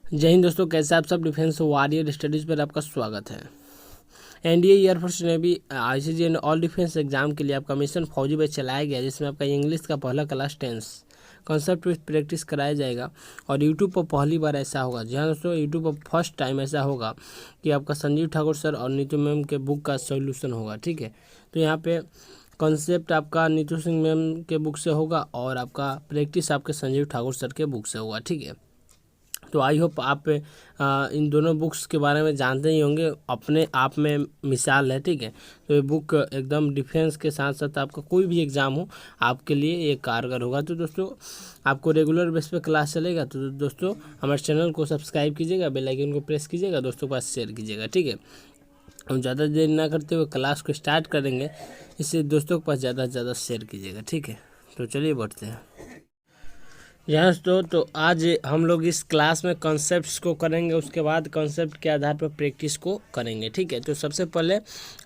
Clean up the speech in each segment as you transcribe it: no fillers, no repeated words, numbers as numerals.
जय हिंद दोस्तों, कैसे आप सब। डिफेंस वॉरियर स्टडीज़ पर आपका स्वागत है। NDA, air force, navy, ICG and all defence exam के लिए आपका मिशन फौजी बैच चलाया गया, जिसमें आपका इंग्लिश का पहला क्लास 10 कॉन्सेप्ट विथ प्रैक्टिस कराया जाएगा। और यूट्यूब पर पहली बार ऐसा होगा, जी हाँ दोस्तों, यूट्यूब पर फर्स्ट टाइम ऐसा होगा कि आपका संजीव ठाकुर सर और नीतू मैम के बुक का सोल्यूशन होगा। ठीक है, तो यहाँ पे कॉन्सेप्ट आपका नीतू सिंह मैम के बुक से होगा और आपका प्रैक्टिस आपके संजीव ठाकुर सर के बुक से होगा। ठीक है, तो आई होप आप इन दोनों बुक्स के बारे में जानते ही होंगे, अपने आप में मिसाल है। ठीक है, तो ये बुक एकदम डिफेंस के साथ साथ आपका कोई भी एग्ज़ाम हो आपके लिए ये कारगर होगा। तो दोस्तों, आपको रेगुलर बेस पे क्लास चलेगा, तो दोस्तों हमारे चैनल को सब्सक्राइब कीजिएगा, बेल आइकन को प्रेस कीजिएगा, दोस्तों के पास शेयर कीजिएगा। ठीक है, हम ज़्यादा देर ना करते हुए क्लास को स्टार्ट करेंगे, इससे दोस्तों के पास ज़्यादा से ज़्यादा शेयर कीजिएगा। ठीक है, तो चलिए बढ़ते हैं। यहाँ तो आज हम लोग इस क्लास में कॉन्सेप्ट्स को करेंगे, उसके बाद कॉन्सेप्ट के आधार पर प्रैक्टिस को करेंगे। ठीक है, तो सबसे पहले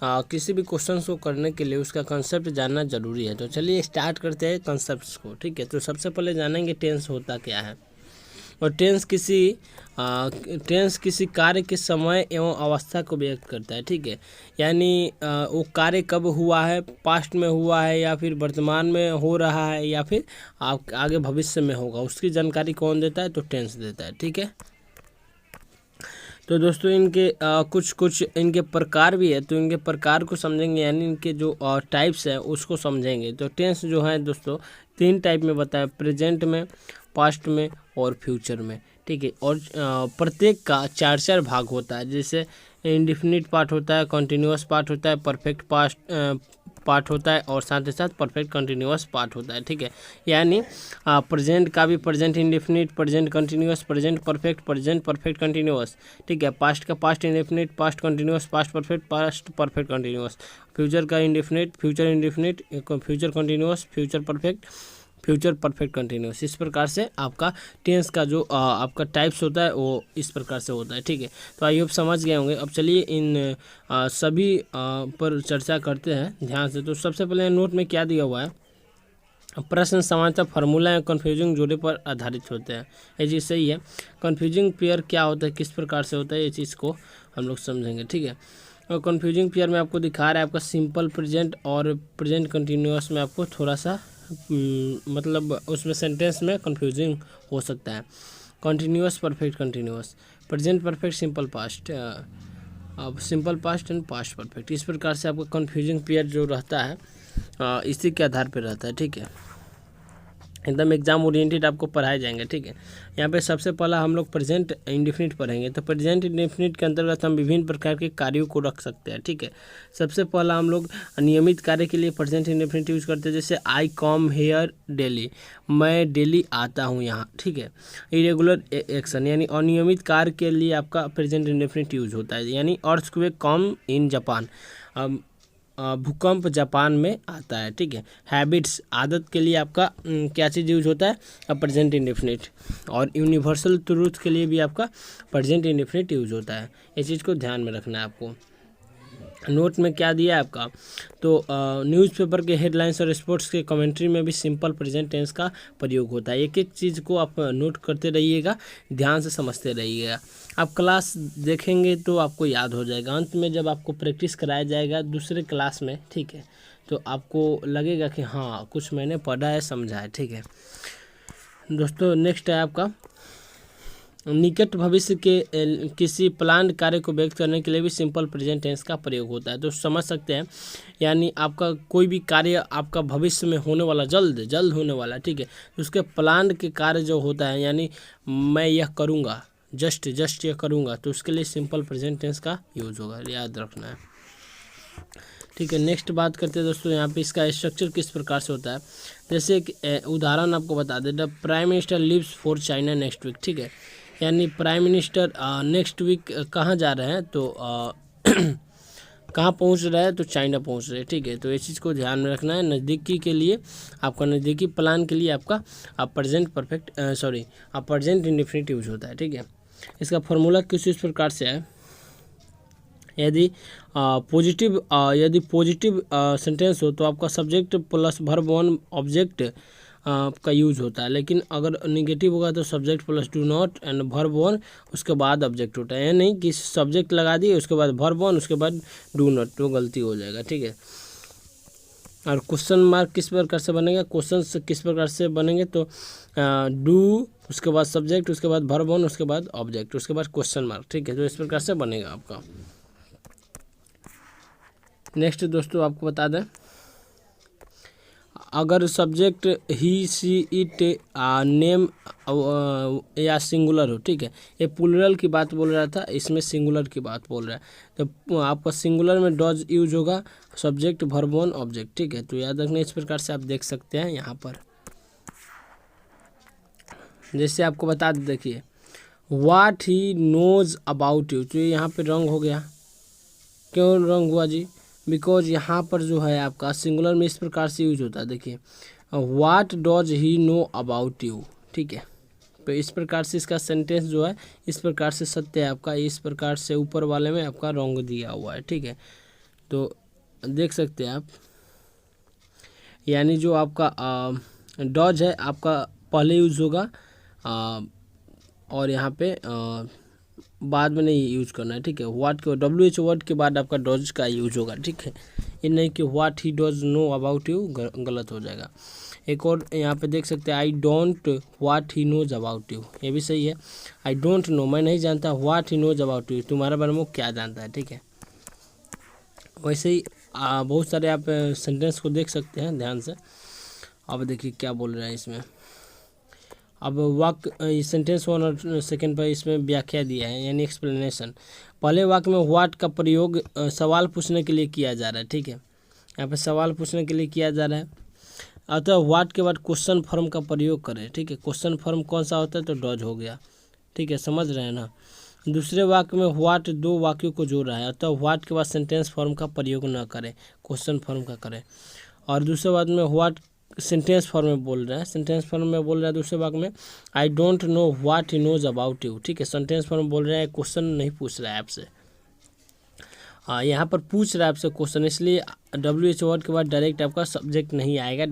किसी भी क्वेश्चन को करने के लिए उसका कॉन्सेप्ट जानना जरूरी है। तो चलिए स्टार्ट करते हैं कॉन्सेप्ट्स को। ठीक है, तो सबसे पहले जानेंगे टेंस होता क्या है। और टेंस किसी कार्य के समय एवं अवस्था को व्यक्त करता है। ठीक है, यानी वो कार्य कब हुआ है, पास्ट में हुआ है या फिर वर्तमान में हो रहा है या फिर आगे भविष्य में होगा, उसकी जानकारी कौन देता है, तो टेंस देता है। ठीक है, तो दोस्तों इनके कुछ इनके प्रकार भी है, तो इनके प्रकार को समझेंगे, यानी इनके जो टाइप्स है उसको समझेंगे। तो टेंस जो है दोस्तों 3 टाइप में बताया, प्रेजेंट में, पास्ट में और फ्यूचर में। ठीक है, और प्रत्येक का 4 भाग होता है, जैसे इंडिफिनिट पार्ट होता है, कॉन्टिन्यूअस पार्ट होता है, परफेक्ट पास्ट पार्ट होता है और साथ ही साथ परफेक्ट कंटिन्यूअस पार्ट होता है। ठीक है, यानी प्रेजेंट का भी present indefinite, present continuous, present perfect continuous. ठीक है, पास्ट का past indefinite, past continuous, past perfect continuous. Future का indefinite, future indefinite, future continuous, future perfect continuous. इस प्रकार से आपका टेंस का जो आपका टाइप्स होता है वो इस प्रकार से होता है। ठीक है, तो आई होप समझ गए होंगे। अब चलिए इन सभी पर चर्चा करते हैं ध्यान से। तो सबसे पहले नोट में क्या दिया हुआ है, प्रश्न सामान्यतः फार्मूला या कन्फ्यूजिंग जोड़े पर आधारित होते हैं। ये चीज़ सही है। कन्फ्यूजिंग पेयर क्या होता है, किस प्रकार से होता है, ये चीज़ को हम लोग समझेंगे। ठीक है, और कन्फ्यूजिंग पेयर में आपको दिखा रहा है आपका सिंपल प्रेजेंट और प्रेजेंट कंटिन्यूअस में आपको थोड़ा सा मतलब उसमें सेंटेंस में कंफ्यूजिंग हो सकता है। Continuous, perfect continuous, present perfect, simple past, अब simple past and past perfect. इस प्रकार से आपका कंफ्यूजिंग पेयर जो रहता है इसी के आधार पर रहता है। ठीक है, एकदम एग्जाम ओरिएंटेड आपको पढ़ाए जाएंगे। ठीक है, यहाँ पे सबसे पहला हम लोग प्रेजेंट इंडेफिनिट पढ़ेंगे। तो प्रेजेंट इंडेफिनिट के अंतर्गत हम विभिन्न प्रकार के कार्यों को रख सकते हैं। ठीक है, सबसे पहला हम लोग नियमित कार्य के लिए प्रेजेंट इंडेफिनिट यूज करते हैं, जैसे आई कम हेयर डेली, मैं डेली आता हूँ यहाँ। ठीक है, इरेगुलर एक्शन यानी अनियमित कार्य के लिए आपका प्रेजेंट इंडेफिनिट यूज होता है, यानी अर्थक्वेक कम इन जापान, भूकंप जापान में आता है। ठीक है, हैबिट्स आदत के लिए आपका क्या चीज़ यूज होता है, प्रेजेंट इंडेफिनिट। और यूनिवर्सल ट्रूथ के लिए भी आपका प्रेजेंट इंडेफिनिट यूज होता है। इस चीज़ को ध्यान में रखना है आपको। नोट में क्या दिया है आपका, तो न्यूज़पेपर के हेडलाइंस और स्पोर्ट्स के कमेंट्री में भी सिंपल प्रेजेंट टेंस का प्रयोग होता है। एक एक चीज़ को आप नोट करते रहिएगा, ध्यान से समझते रहिएगा। आप क्लास देखेंगे तो आपको याद हो जाएगा, अंत में जब आपको प्रैक्टिस कराया जाएगा दूसरे क्लास में, ठीक है, तो आपको लगेगा कि हाँ कुछ मैंने पढ़ा है, समझा है। ठीक है दोस्तों, नेक्स्ट है आपका निकट भविष्य के किसी प्लान कार्य को व्यक्त करने के लिए भी सिंपल प्रेजेंट टेंस का प्रयोग होता है। तो समझ सकते हैं, यानी आपका कोई भी कार्य आपका भविष्य में होने वाला, जल्द होने वाला, ठीक है, तो उसके प्लान के कार्य जो होता है, यानी मैं यह करूँगा, जस्ट यह करूँगा, तो उसके लिए सिंपल प्रेजेंट टेंस का यूज होगा, याद रखना है। ठीक है, नेक्स्ट बात करते हैं दोस्तों, यहाँ पे इसका स्ट्रक्चर किस प्रकार से होता है। जैसे एक उदाहरण आपको बता दें, the prime minister leaves for China next week. ठीक है, यानी प्राइम मिनिस्टर नेक्स्ट वीक कहाँ जा रहे हैं, तो कहाँ पहुँच रहे हैं, तो चाइना पहुँच रहे हैं। ठीक है, तो ये चीज़ को ध्यान में रखना है। नज़दीकी के लिए आपका नज़दीकी प्लान के लिए आपका प्रेजेंट इंडेफिनिट यूज होता है। ठीक है, इसका फॉर्मूला किस इस प्रकार से है, यदि पॉजिटिव सेंटेंस हो तो आपका सब्जेक्ट प्लस वर्ब 1 ऑब्जेक्ट का यूज होता है। लेकिन अगर निगेटिव होगा तो subject plus do not and verb one उसके बाद ऑब्जेक्ट होता है। नहीं कि सब्जेक्ट लगा दिए उसके बाद वर्ब वन उसके बाद डू नॉट, तो गलती हो जाएगा, ठीक है। और क्वेश्चन मार्क किस प्रकार से बनेगा, क्वेश्चन किस प्रकार से बनेंगे, तो डू उसके बाद सब्जेक्ट उसके बाद वर्ब वन उसके बाद ऑब्जेक्ट उसके बाद क्वेश्चन मार्क, ठीक है। तो इस प्रकार से बनेगा आपका। नेक्स्ट दोस्तों आपको बता दें, अगर subject he see it name या सिंगुलर हो, ठीक है। ये प्लूरल की बात बोल रहा था, इसमें सिंगुलर की बात बोल रहा है। तो आपका सिंगुलर में डॉज यूज होगा, सब्जेक्ट वर्ब वन ऑब्जेक्ट, ठीक है। तो याद रखना, इस प्रकार से आप देख सकते हैं यहाँ पर। जैसे आपको बता दें, देखिए what he knows about you, तो यहाँ पे रंग हो गया। क्यों रंग हुआ जी, बिकॉज यहाँ पर जो है आपका सिंगुलर में इस प्रकार से यूज होता है। देखिए what does he know about you, ठीक है। तो इस प्रकार से इसका सेंटेंस जो है इस प्रकार से सत्य है आपका, इस प्रकार से ऊपर वाले में आपका रंग दिया हुआ है, ठीक है। तो देख सकते हैं आप, यानी जो आपका डॉज है आपका पहले यूज होगा और यहाँ पे बाद में नहीं यूज करना है, ठीक है। व्हाट के WH वर्ड के बाद आपका डॉज का यूज होगा, ठीक है। ये नहीं कि what he does know about you, गलत हो जाएगा। एक और यहाँ पे देख सकते हैं, I don't what he knows about you, ये भी सही है। आई डोंट नो, मैं नहीं जानता, what he knows about you, तुम्हारे बारे में वो क्या जानता है, ठीक है। वैसे ही बहुत सारे आप सेंटेंस को देख सकते हैं ध्यान से। अब देखिए क्या बोल रहे हैं इसमें। अब वाक्य सेंटेंस 1 और सेकंड पर इसमें व्याख्या दिया है, यानी एक्सप्लेनेशन। पहले वाक्य में व्हाट का प्रयोग सवाल पूछने के लिए किया जा रहा है, ठीक है। यहाँ पे सवाल पूछने के लिए किया जा रहा है, अतः व्हाट के बाद क्वेश्चन फॉर्म का प्रयोग करें, ठीक है। क्वेश्चन फॉर्म कौन सा होता है, तो डॉज हो गया, ठीक है, समझ रहे हैं ना। दूसरे वाक्य में व्हाट दो वाक्यों को जोड़ रहा है, अतः व्हाट के बाद सेंटेंस फॉर्म का प्रयोग न करें, क्वेश्चन फॉर्म का करें। और दूसरे वाक्य में व्हाट सेंटेंस फॉर्म में बोल रहा है, सेंटेंस फॉर्म में बोल रहा है दूसरे वाक्य में, I don't know what he knows about you, ठीक है। सेंटेंस फॉर्म में बोल रहे हैं, क्वेश्चन नहीं पूछ रहा है आपसे। यहाँ पर पूछ रहा है आपसे क्वेश्चन, इसलिए WH वर्ड के बाद डायरेक्ट आपका सब्जेक्ट नहीं आएगा,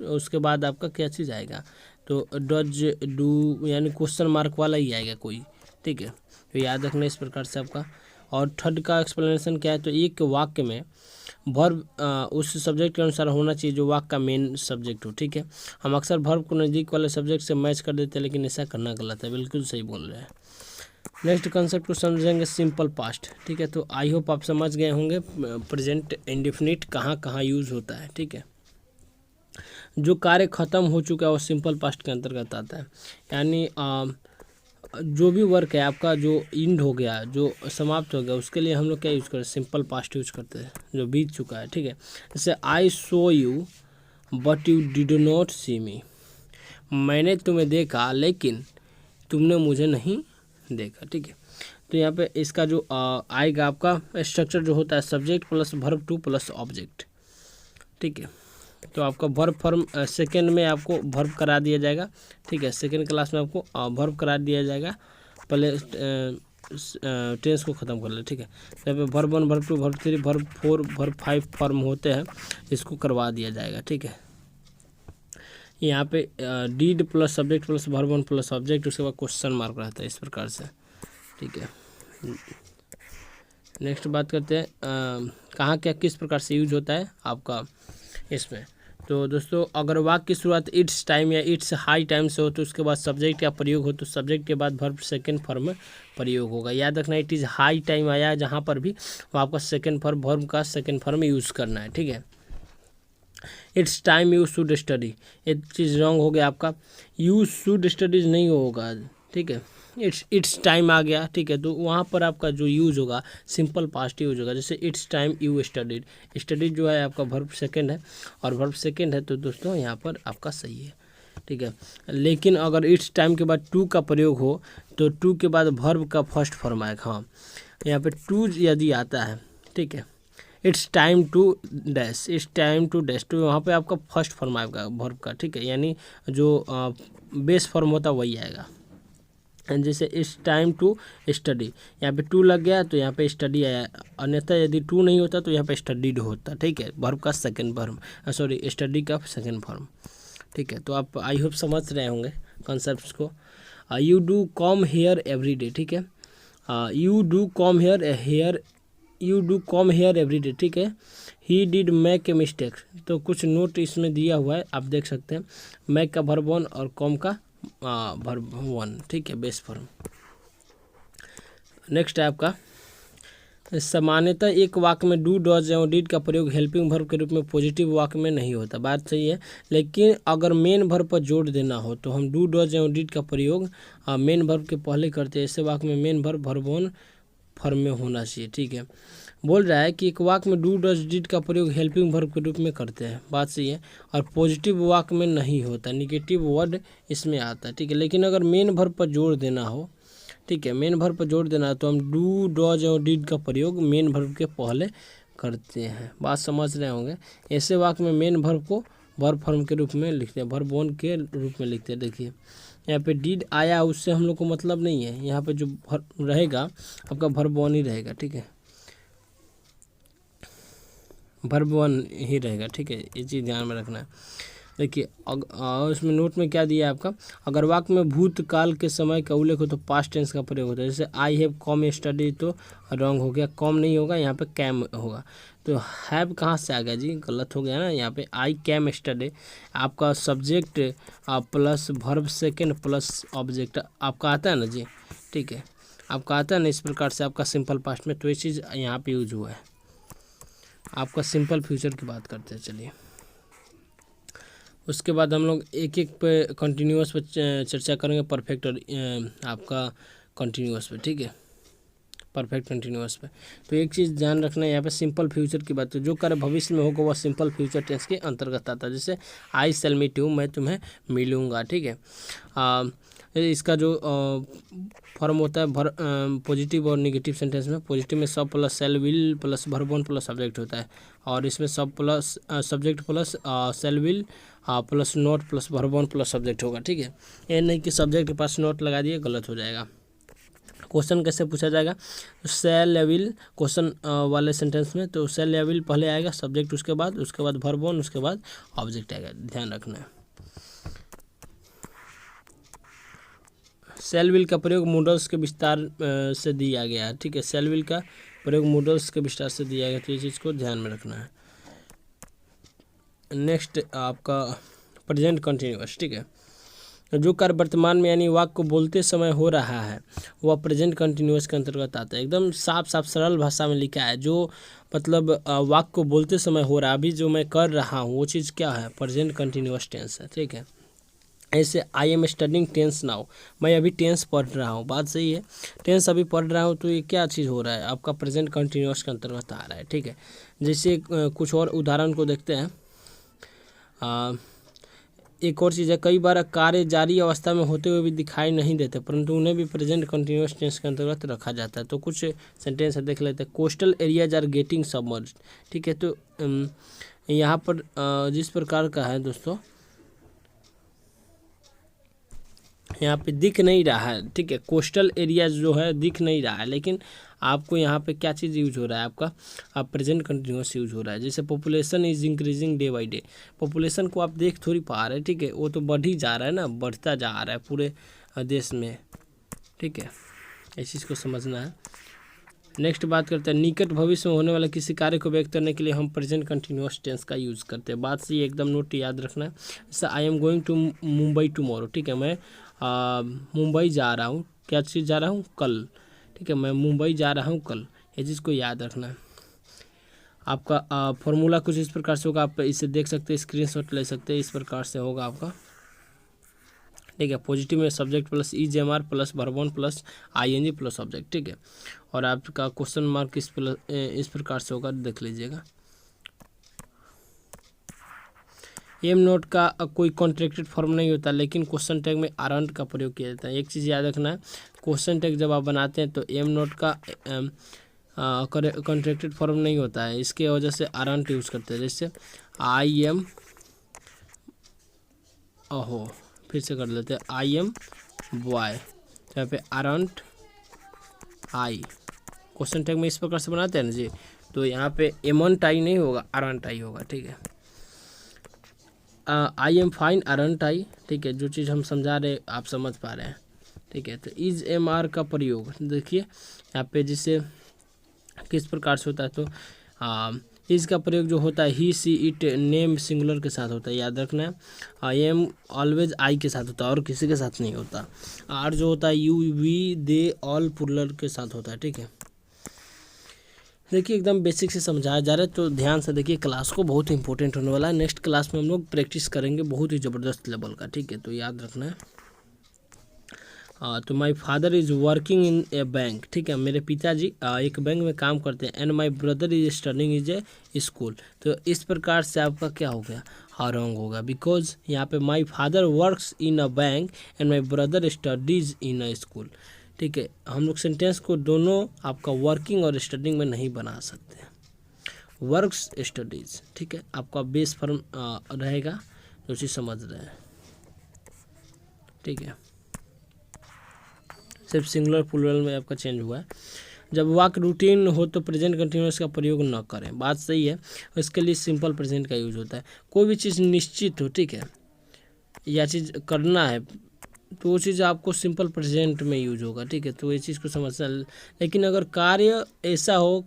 उसके बाद आपका क्या चीज़ आएगा, तो डज डू यानी क्वेश्चन मार्क वाला ही आएगा कोई, ठीक है। तो याद रखना इस प्रकार से आपका। और थर्ड का एक्सप्लेनेशन क्या है, तो एक वाक्य में वर्ब उस सब्जेक्ट के अनुसार होना चाहिए जो वाक्य का मेन सब्जेक्ट हो, ठीक है। हम अक्सर वर्ब को नज़दीक वाले सब्जेक्ट से मैच कर देते हैं, लेकिन ऐसा करना गलत है, बिल्कुल सही बोल रहे हैं। नेक्स्ट कंसेप्ट को समझेंगे, सिंपल पास्ट, ठीक है। तो आई होप आप समझ गए होंगे प्रेजेंट इंडेफिनिट कहाँ कहाँ यूज़ होता है, ठीक है। जो कार्य खत्म हो चुका है वो सिंपल पास्ट के अंतर्गत आता है, यानी जो भी वर्क है आपका जो इंड हो गया, जो समाप्त हो गया, उसके लिए हम लोग क्या यूज़ करते हैं, सिंपल पास्ट यूज करते हैं, जो बीत चुका है, ठीक है। जैसे I saw you but you did not see me, मैंने तुम्हें देखा लेकिन तुमने मुझे नहीं देखा, ठीक है। तो यहाँ पे इसका जो आएगा आपका स्ट्रक्चर जो होता है, subject plus verb two plus object, ठीक है। तो आपका वर्ब फॉर्म सेकेंड में आपको वर्ब करा दिया जाएगा, ठीक है। सेकेंड क्लास में आपको वर्ब करा दिया जाएगा, पहले टेंस को ख़त्म कर ले, ठीक है। तो यहाँ पे verb 1 verb 2 verb 3 verb 4 verb 5 form होते हैं, इसको करवा दिया जाएगा, ठीक है। यहाँ पे did plus subject plus verb 1 plus object, उसके बाद क्वेश्चन मार्क रहता है, इस प्रकार से, ठीक है। नेक्स्ट बात करते हैं कहाँ क्या किस प्रकार से यूज होता है आपका इसमें। तो दोस्तों अगर वाक्य की शुरुआत इट्स टाइम या इट्स हाई टाइम से हो तो उसके बाद सब्जेक्ट का प्रयोग हो, तो सब्जेक्ट के बाद वर्ब सेकंड फॉर्म में प्रयोग होगा। याद रखना इट इज़ हाई टाइम आया है जहाँ पर भी वो आपका सेकंड फॉर्म वर्ब का सेकंड फॉर्म में यूज़ करना है, ठीक है। It's time you should study, एक चीज़ रॉन्ग हो गया आपका, यू शुड स्टडीज नहीं होगा, ठीक है। इट्स टाइम आ गया, ठीक है। तो वहाँ पर आपका जो यूज़ होगा सिंपल पास्ट यूज होगा, जैसे it's time you studied, studied जो है आपका वर्ब सेकंड है और वर्ब सेकंड है, तो दोस्तों यहाँ पर आपका सही है, ठीक है। लेकिन अगर इट्स टाइम के बाद टू का प्रयोग हो तो टू के बाद वर्ब का फर्स्ट फॉर्म आएगा। हाँ, यहाँ पे टू यदि आता है, ठीक है, it's time to dash, it's time to dash, तो वहाँ पे आपका फर्स्ट फॉर्म आएगा वर्ब का, ठीक है, यानी जो बेस फॉर्म होता है वही आएगा। जैसे इट्स टाइम टू स्टडी, यहाँ पे टू लग गया तो यहाँ पे स्टडी आया, अन्यथा यदि टू नहीं होता तो यहाँ पे स्टडीड होता, ठीक है, वर्ब का सेकंड फॉर्म, सॉरी स्टडी का सेकंड फॉर्म, ठीक है, तो आप आई होप समझ रहे होंगे कॉन्सेप्ट्स को। You do comb hair every day, ठीक है, you do comb hair you do comb hair every day, ठीक है। He did make a mistake, तो कुछ नोट इसमें दिया हुआ है, आप देख सकते हैं। मैक का वर्ब वन और कॉम का वर्ब वन, ठीक है, बेस फॉर्म। नेक्स्ट है आपका, सामान्यतः एक वाक्य में डू डज एवं डिड का प्रयोग हेल्पिंग वर्ब के रूप में पॉजिटिव वाक्य में नहीं होता, बात सही है। लेकिन अगर मेन वर्ब पर जोर देना हो तो हम डू डज एवं डिड का प्रयोग मेन वर्ब के पहले करते हैं। ऐसे वाक्य में main verb verb one form में होना चाहिए, ठीक है। बोल रहा है कि एक वाक्य में डू डज डिड का प्रयोग हेल्पिंग वर्ब के रूप में करते हैं, बात सही है। और पॉजिटिव वाक्य में नहीं होता, निगेटिव वर्ड इसमें आता है, ठीक है। लेकिन अगर मेन वर्ब पर जोर देना हो, ठीक है, मेन वर्ब पर जोर देना है तो हम डू डज और डिड का प्रयोग मेन वर्ब के पहले करते हैं, बात समझ रहे होंगे। ऐसे वाक्य में मेन वर्ब को वर्ब फॉर्म के रूप में लिखते हैं, वर्ब वन के रूप में लिखते हैं। देखिए यहाँ पे डिड आया, उससे हम लोग को मतलब नहीं है, यहाँ पे जो रहेगा आपका वर्ब वन ही रहेगा, ठीक है, वर्ब वन ही रहेगा, ठीक है, ये चीज़ ध्यान में रखना है। देखिए इसमें नोट में क्या दिया है आपका, अगर वाक्य में भूतकाल के समय का उल्लेख हो तो पास्ट टेंस का प्रयोग होता है। जैसे आई हैव कॉम स्टडी, तो रॉन्ग हो गया, कॉम नहीं होगा, यहाँ पे कैम होगा। तो हैव कहाँ से आ गया जी, गलत हो गया ना। यहाँ पे आई कैम स्टडी, आपका subject plus verb second plus object आपका आता है ना जी, ठीक है, आपका आता है ना इस प्रकार से आपका सिंपल पास्ट में, तो ये चीज़ यहाँ पे यूज हुआ है। आपका सिंपल फ्यूचर की बात करते हैं, चलिए। उसके बाद हम लोग एक एक पे कंटिन्यूअस पे चर्चा करेंगे, परफेक्ट और आपका कंटिन्यूअस पे, ठीक है, परफेक्ट कंटिन्यूअस पे। तो एक चीज़ ध्यान रखना है यहाँ पे, सिंपल फ्यूचर की बात, तो जो कार्य भविष्य में होगा वह सिंपल फ्यूचर टेंस के अंतर्गत आता है। जैसे आई शैल मीट यू, मैं तुम्हें मिलूँगा, ठीक है। इसका जो फॉर्म होता है पॉजिटिव और नेगेटिव सेंटेंस में, पॉजिटिव में सब plus shell will plus verb one plus subject होता है, और इसमें सब plus subject plus shell will plus note plus verb one plus subject होगा, ठीक है। ये नहीं कि सब्जेक्ट के पास नोट लगा दिए, गलत हो जाएगा। क्वेश्चन कैसे पूछा जाएगा, शैल या विल क्वेश्चन वाले सेंटेंस में, तो शैल या विल पहले आएगा, सब्जेक्ट उसके बाद वर्ब वन, उसके बाद ऑब्जेक्ट आएगा, ध्यान रखना है। शैल विल का प्रयोग मॉडल्स के विस्तार से दिया गया है, ठीक है, शैल विल का प्रयोग मॉडल्स के विस्तार से दिया गया, तो ये चीज़ को ध्यान में रखना है। नेक्स्ट आपका प्रेजेंट कंटिन्यूअस, ठीक है, जो कार्य वर्तमान में यानी वाक्य को बोलते समय हो रहा है वह प्रेजेंट कंटिन्यूअस के अंतर्गत आता है। एकदम साफ साफ सरल भाषा में लिखा है, जो मतलब वाक्य को बोलते समय हो रहा है, अभी जो मैं कर रहा हूँ वो चीज़ क्या है, प्रेजेंट कंटिन्यूअस टेंस है, ठीक है। ऐसे I am studying tense now, मैं अभी टेंस पढ़ रहा हूँ, बात सही है, टेंस अभी पढ़ रहा हूँ, तो ये क्या चीज़ हो रहा है, आपका प्रेजेंट कंटिन्यूअस के अंतर्गत आ रहा है, ठीक है। जैसे कुछ और उदाहरण को देखते हैं। एक और चीज़ है, कई बार कार्य जारी अवस्था में होते हुए भी दिखाई नहीं देते, परंतु उन्हें भी प्रेजेंट कंटिन्यूअस टेंस के अंतर्गत रखा जाता है। तो कुछ सेंटेंस है, देख लेते हैं। Coastal areas are getting submerged, ठीक है, तो यहाँ पर जिस प्रकार का है दोस्तों, यहाँ पे दिख नहीं रहा है, ठीक है, कोस्टल एरिया जो है दिख नहीं रहा है, लेकिन आपको यहाँ पे क्या चीज़ यूज हो रहा है, आपका प्रेजेंट कंटिन्यूअस यूज हो रहा है। जैसे population is increasing day by day, population को आप देख थोड़ी पा रहे हैं, ठीक है, वो तो बढ़ ही जा रहा है ना, बढ़ता जा रहा है पूरे देश में, ठीक है, इस चीज़ को समझना है। नेक्स्ट बात करते हैं, निकट भविष्य में होने वाले किसी कार्य को व्यक्त करने के लिए हम प्रेजेंट कंटिन्यूअस टेंस का यूज़ करते हैं, बात से एकदम नोट याद रखना है। जैसे I am going to Mumbai tomorrow, ठीक है, मैं मुंबई जा रहा हूँ, क्या चीज़ जा रहा हूँ, कल, ठीक है, मैं मुंबई जा रहा हूँ कल, ये चीज़ को याद रखना है। आपका फॉर्मूला कुछ इस प्रकार से होगा, आप इसे देख सकते हैं, स्क्रीनशॉट ले सकते हैं, इस प्रकार से होगा आपका, ठीक है। पॉजिटिव में subject plus EJMR plus verb one plus ING plus object, ठीक है। और आपका क्वेश्चन मार्क इस प्रकार से होगा, देख लीजिएगा। एम नोट का कोई कॉन्ट्रैक्टेड फॉर्म नहीं होता, लेकिन क्वेश्चन टैग में आरंट का प्रयोग किया जाता है। एक चीज़ याद रखना है, क्वेश्चन टैग जब आप बनाते हैं तो एम नोट का कॉन्ट्रैक्टेड फॉर्म नहीं होता है, इसके वजह से आरंट यूज़ करते हैं। जैसे आई एम, फिर से कर लेते हैं, आई एम बॉय, यहाँ पे आरंट आई, क्वेश्चन टैग में इस प्रकार से बनाते हैं ना जी, तो यहाँ पे एमंट आई नहीं होगा, आरंट आई होगा, ठीक है। आई एम फाइन अरंट आई, ठीक है, जो चीज़ हम समझा रहे आप समझ पा रहे हैं, ठीक है। तो इज एम आर का प्रयोग देखिए यहाँ पे जिसे किस प्रकार से होता है, तो इज का प्रयोग जो होता है ही सी इट नेम सिंगुलर के साथ होता है, याद रखना है। आई एम ऑलवेज आई के साथ होता है और किसी के साथ नहीं होता। आर जो होता है you we they all plural के साथ होता है, ठीक है। देखिए एकदम बेसिक से समझाया जा रहा है, तो ध्यान से देखिए, क्लास को बहुत इंपॉर्टेंट होने वाला है। नेक्स्ट क्लास में हम लोग प्रैक्टिस करेंगे बहुत ही ज़बरदस्त लेवल का, ठीक है, तो याद रखना है। तो my father is working in A bank, ठीक है, मेरे पिताजी एक बैंक में काम करते हैं। And my brother is studying is a school, तो इस प्रकार से आपका क्या हो गया, हाँ रॉन्ग होगा, बिकॉज यहाँ पे my father works in a bank and my brother studies in a school, ठीक है। हम लोग सेंटेंस को दोनों आपका वर्किंग और स्टडिंग में नहीं बना सकते, वर्क्स स्टडीज, ठीक है, आपका बेस फॉर्म रहेगा, जो चीज़ समझ रहे हैं, ठीक है। सिर्फ सिंगुलर प्लूरल में आपका चेंज हुआ है। जब वाक्य रूटीन हो तो प्रेजेंट कंटिन्यूअस का प्रयोग न करें, बात सही है, इसके लिए सिंपल प्रेजेंट का यूज होता है। कोई भी चीज़ निश्चित हो, ठीक है, या चीज़ करना है, तो वो चीज़ आपको सिंपल प्रेजेंट में यूज होगा, ठीक है, तो ये चीज़ को समझना। लेकिन अगर कार्य ऐसा हो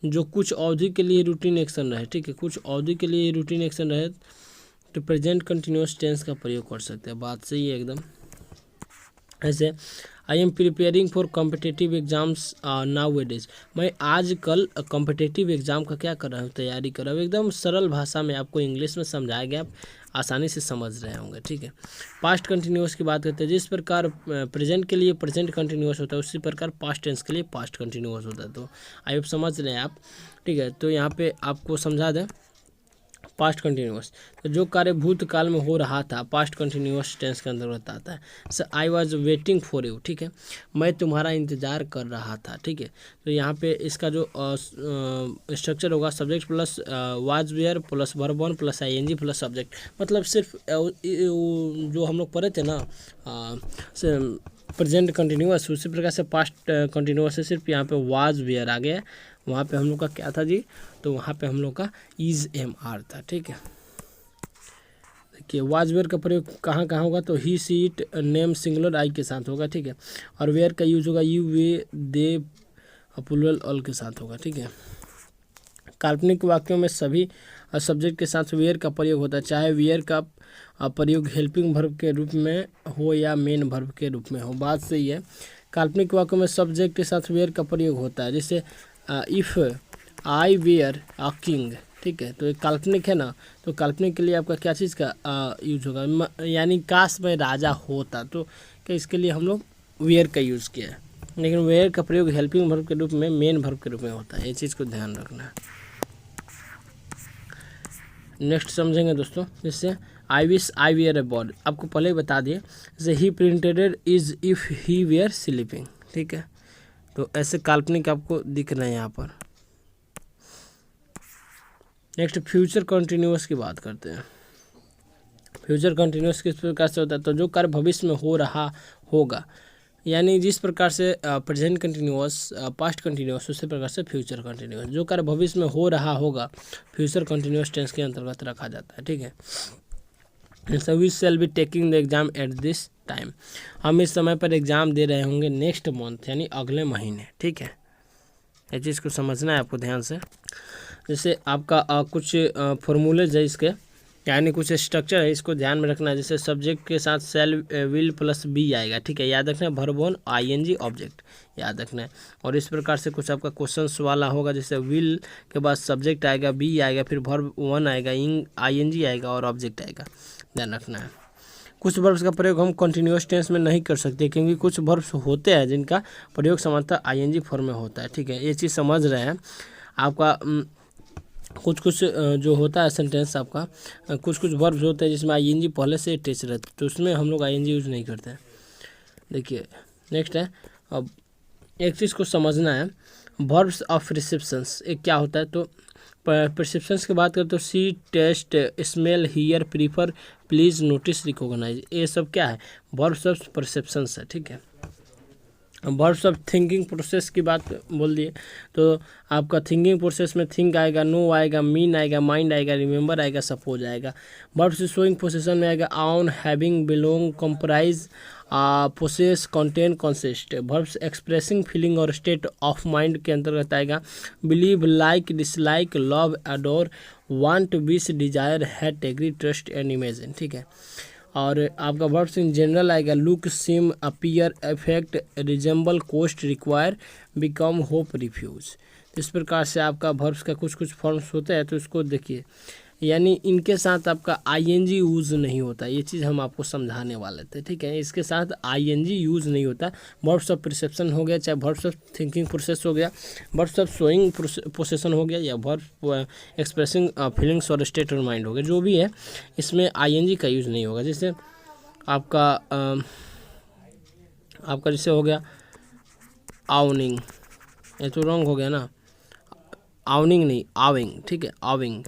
जो कुछ अवधि के लिए रूटीन एक्शन रहे, ठीक है, कुछ अवधि के लिए रूटीन एक्शन रहे, तो प्रेजेंट कंटिन्यूअस टेंस का प्रयोग कर सकते हैं, बात सही है एकदम। ऐसे I am preparing for competitive exams now days, मैं आजकल कॉम्पिटिटिव एग्ज़ाम का क्या कर रहा हूँ, तैयारी कर रहा हूँ। एकदम सरल भाषा में आपको इंग्लिश में समझाया गया, आप आसानी से समझ रहे होंगे, ठीक है। पास्ट कंटिन्यूअस की बात करते हैं, जिस प्रकार प्रेजेंट के लिए प्रेजेंट कंटिन्यूअस होता है, उसी प्रकार पास्ट टेंस के लिए पास्ट कंटिन्यूअस होता है, तो आई होप समझ रहे हैं आप, ठीक है। तो यहाँ पे आपको समझा दें पास्ट कंटिन्यूअस, तो जो कार्य भूतकाल में हो रहा था पास्ट कंटिन्यूअस टेंस के अंतर्गत आता है। Sir I was waiting for you, ठीक है, मैं तुम्हारा इंतजार कर रहा था, ठीक है। तो यहाँ पे इसका जो स्ट्रक्चर होगा subject plus was were plus verb one plus ING plus subject, मतलब सिर्फ जो हम लोग पढ़े थे ना प्रेजेंट कंटिन्यूअस, उसी प्रकार से पास्ट कंटिन्यूअस है, सिर्फ यहाँ पे वाज वेयर आ गया, वहाँ पे हम लोग का क्या था जी, तो वहाँ पे हम लोग का इज एम आर था, ठीक है। देखिए वाज वेयर का प्रयोग कहाँ कहाँ होगा, तो ही सी इट नेम सिंगुलर आई के साथ होगा, ठीक है, और वेयर का यूज होगा you we they plural all के साथ होगा, ठीक है। काल्पनिक वाक्यों में सभी सब्जेक्ट के साथ वेयर का प्रयोग होता है, चाहे वेयर का प्रयोग हेल्पिंग वर्ब के रूप में हो या मेन वर्ब के रूप में हो, बात सही है। काल्पनिक वाक्यों में सब्जेक्ट के साथ वेयर का प्रयोग होता है, जैसे if I were a king, ठीक है, तो एक काल्पनिक है ना, तो काल्पनिक के लिए आपका क्या चीज़ का यूज होगा, यानी काश में राजा होता, तो क्या इसके लिए हम लोग वेयर का यूज़ किया है, लेकिन वेयर का प्रयोग हेल्पिंग वर्ब के रूप में मेन वर्ब के रूप में होता है, ये चीज़ को ध्यान रखना है। नेक्स्ट समझेंगे दोस्तों, जिससे I wish I were a bird, आपको पहले ही बता दिए, जैसे he pretended as if he were sleeping, ठीक है, तो ऐसे काल्पनिक आपको दिख रहे हैं यहाँ पर। नेक्स्ट फ्यूचर कंटिन्यूअस की बात करते हैं। फ्यूचर कंटिन्यूअस किस प्रकार से होता है, तो जो कार्य भविष्य में हो रहा होगा, यानी जिस प्रकार से प्रेजेंट कंटिन्यूअस पास्ट कंटिन्यूअस, उसी प्रकार से फ्यूचर कंटिन्यूअस, जो कार्य भविष्य में हो रहा होगा फ्यूचर कंटिन्यूअस टेंस के अंतर्गत रखा जाता है, ठीक है। So we shall be taking the exam at this time, हम इस समय पर एग्ज़ाम दे रहे होंगे नेक्स्ट मंथ, यानी अगले महीने, ठीक है। ये चीज़ को समझना है आपको ध्यान से। जैसे आपका कुछ फॉर्मूलेज है इसके, यानी कुछ स्ट्रक्चर है, इसको ध्यान में रखना है। जैसे सब्जेक्ट के साथ शैल विल प्लस बी आएगा, ठीक है, याद रखना है, वर्ब वन आईएनजी ऑब्जेक्ट याद रखना है। और इस प्रकार से कुछ आपका क्वेश्चंस वाला होगा, जैसे विल के बाद सब्जेक्ट आएगा, बी आएगा, फिर वर्ब वन आएगा, आईएनजी आएगा और ऑब्जेक्ट आएगा, ध्यान रखना है। कुछ वर्ब्स का प्रयोग हम कंटिन्यूअस टेंस में नहीं कर सकते, क्योंकि कुछ वर्ब्स होते हैं जिनका प्रयोग सामान्यतः आईएनजी फॉर्म में होता है, ठीक है, ये चीज़ समझ रहे हैं। आपका कुछ जो होता है सेंटेंस आपका, कुछ वर्ब्स होते हैं जिसमें आईएनजी पहले से अटैच रहते हैं, तो उसमें हम लोग आईएनजी यूज़ नहीं करते हैं। देखिए नेक्स्ट है, अब एक चीज़ को समझना है, वर्ब्स ऑफ रिसेप्शंस एक क्या होता है, तो परसेप्शंस की बात करें तो see taste smell hear prefer please notice recognise, ये सब क्या है, वर्ब्स ऑफ परसेप्शंस है, ठीक है। वर्ब्स ऑफ थिंकिंग प्रोसेस की बात बोल दिए, तो आपका थिंकिंग प्रोसेस में थिंक आएगा, नो आएगा, मीन आएगा, माइंड आएगा, रिमेंबर आएगा, सपोज आएगा। वर्ब्स शोइंग पोसेशन में आएगा own, having, belong, comprise, possess, contain, consist. Verbs expressing feeling और स्टेट ऑफ माइंड के अंतर्गत आएगा believe, like, dislike, love, adore, want, wish, desire, hate, agree, trust and imagine. ठीक है, और आपका वर्ब्स इन जनरल आएगा look, seem, appear, affect, resemble, cost, require, become, hope, refuse. तो इस प्रकार से आपका वर्ब्स का कुछ कुछ फॉर्म्स होते हैं, तो इसको देखिए, यानी इनके साथ आपका आईएनजी यूज़ नहीं होता, ये चीज़ हम आपको समझाने वाले थे। ठीक है, इसके साथ आईएनजी यूज़ नहीं होता। वर्ब्स ऑफ परसेप्शन हो गया, चाहे वर्ब्स ऑफ थिंकिंग प्रोसेस हो गया, वर्ब्स ऑफ शोइंग पोसेशन हो गया, या वर्ब एक्सप्रेसिंग फीलिंग्स और स्टेट ऑफ माइंड हो गया, जो भी है इसमें आईएनजी का यूज़ नहीं होगा। जैसे आपका जैसे हो गया आवनिंग, ये तो रॉन्ग हो गया ना, आवनिंग नहीं, आविंग। ठीक है, आविंग,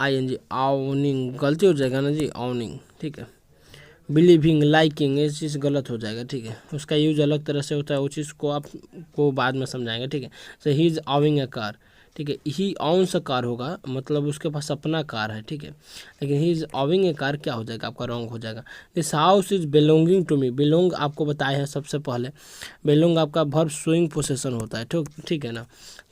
आईएनजी, आवनिंग गलती हो जाएगा ना जी, आवनिंग। ठीक है, बिलीविंग, लाइकिंग, ये चीज़ गलत हो जाएगा। ठीक है, उसका यूज अलग तरह से होता है, वो चीज़ को आपको बाद में समझाएंगे। ठीक है, सो ही इज़ आविंग अ कार। ठीक है, ही ऑन्स अ कार होगा, मतलब उसके पास अपना कार है। ठीक है, लेकिन ही इज़ ऑविंग ए कार क्या हो जाएगा, आपका रॉन्ग हो जाएगा। This house is belonging to me. Belong आपको बताया है सबसे पहले, बिलोंग आपका वर्ब शोइंग पोसेशन होता है। ठीक है ना,